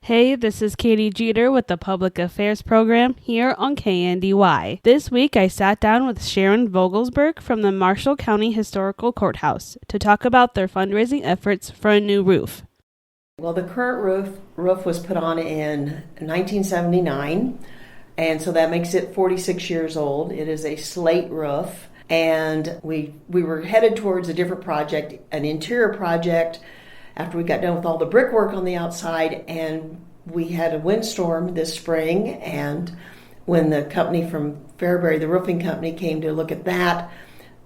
Hey, this is Katie Jeter with the Public Affairs Program here on KNDY. This week I sat down with Sharon Vogelsberg from the Marshall County Historical Courthouse to talk about their fundraising efforts for a new roof. Well, the current roof was put on in 1979, and so that makes it 46 years old. It is a slate roof, and we were headed towards a different project, an interior project, after we got done with all the brickwork on the outside, and we had a windstorm this spring, and when the company from Fairbury, the roofing company, came to look at that,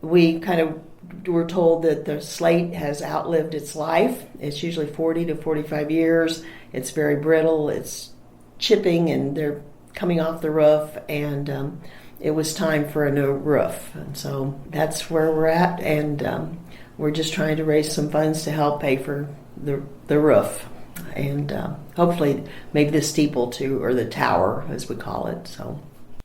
we kind of were told that the slate has outlived its life. It's usually 40 to 45 years. It's very brittle. It's chipping, and they're coming off the roof, and it was time for a new roof. And so that's where we're at, and we're just trying to raise some funds to help pay for the roof, and hopefully maybe the steeple too, or the tower as we call it. So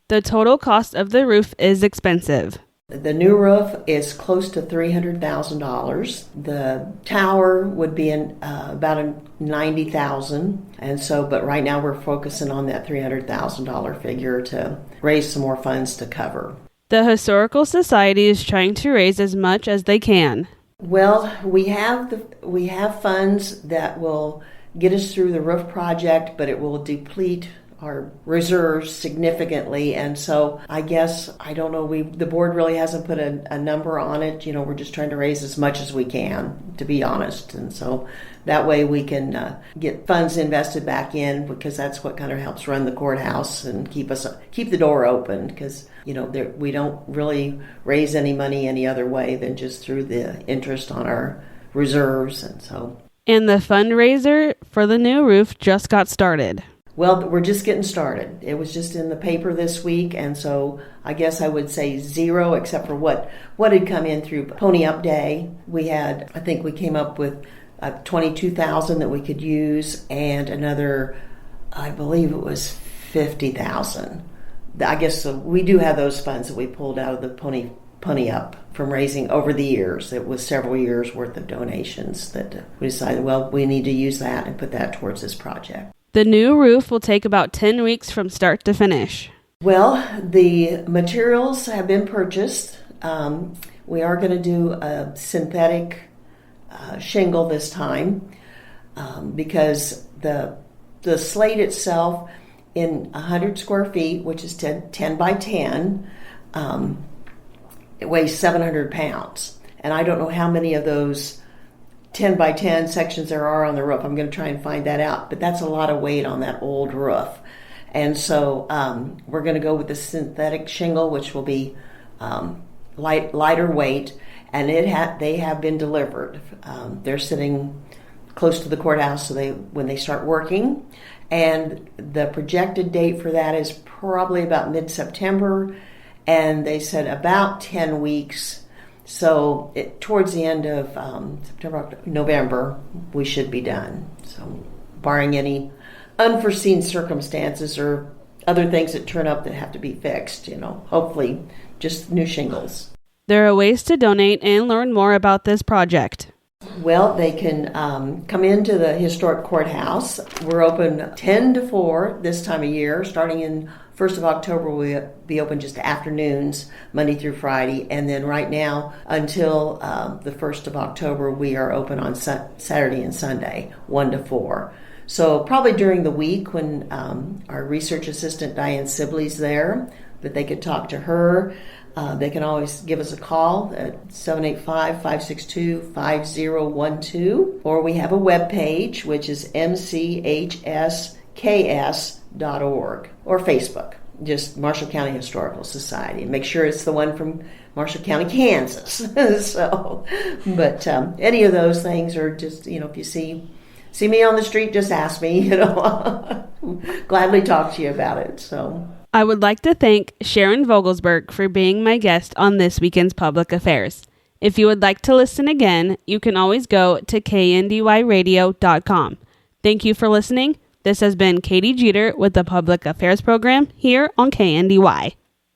the total cost of the roof is expensive. The new roof is close to $300,000. The tower would be about $90,000, and so. But right now we're focusing on that $300,000 figure to raise some more funds to cover. The Historical Society is trying to raise as much as they can. Well, we have funds that will get us through the roof project, but it will deplete our reserves significantly, and so I guess, I don't know, the board really hasn't put a number on it. We're just trying to raise as much as we can, to be honest, and so that way we can get funds invested back in, because that's what kind of helps run the courthouse and keep the door open, because we don't really raise any money any other way than just through the interest on our reserves, and so. And the fundraiser for the new roof just got started. Well, we're just getting started. It was just in the paper this week, and so I guess I would say zero, except for what had come in through Pony Up Day. I think we came up with $22,000 that we could use, and another, I believe it was $50,000. I guess so. We do have those funds that we pulled out of the Pony Up from raising over the years. It was several years worth of donations that we decided, well, we need to use that and put that towards this project. The new roof will take about 10 weeks from start to finish. Well, the materials have been purchased. We are going to do a synthetic shingle this time, because the slate itself in 100 square feet, which is 10 by 10, it weighs 700 pounds. And I don't know how many of those 10 by 10 sections there are on the roof. I'm going to try and find that out, but that's a lot of weight on that old roof. And so we're going to go with the synthetic shingle, which will be lighter weight, and they have been delivered. They're sitting close to the courthouse, so when they start working, and the projected date for that is probably about mid-September, and they said about 10 weeks. So towards the end of September, November, we should be done. So barring any unforeseen circumstances or other things that turn up that have to be fixed, hopefully just new shingles. There are ways to donate and learn more about this project. Well, they can come into the historic courthouse. We're open 10 to 4 this time of year. Starting in 1st of October, we'll be open just afternoons, Monday through Friday. And then right now, until the 1st of October, we are open on Saturday and Sunday, 1 to 4. So probably during the week when our research assistant, Diane Sibley's there, that they could talk to her. They can always give us a call at 785-562-5012, or we have a webpage, which is mchsks.org, or Facebook, just Marshall County Historical Society. And make sure it's the one from Marshall County, Kansas. But any of those things are just, if you see me on the street, just ask me, gladly talk to you about it. So I would like to thank Sharon Vogelsberg for being my guest on this weekend's Public Affairs. If you would like to listen again, you can always go to kndyradio.com. Thank you for listening. This has been Katie Jeter with the Public Affairs Program here on KNDY.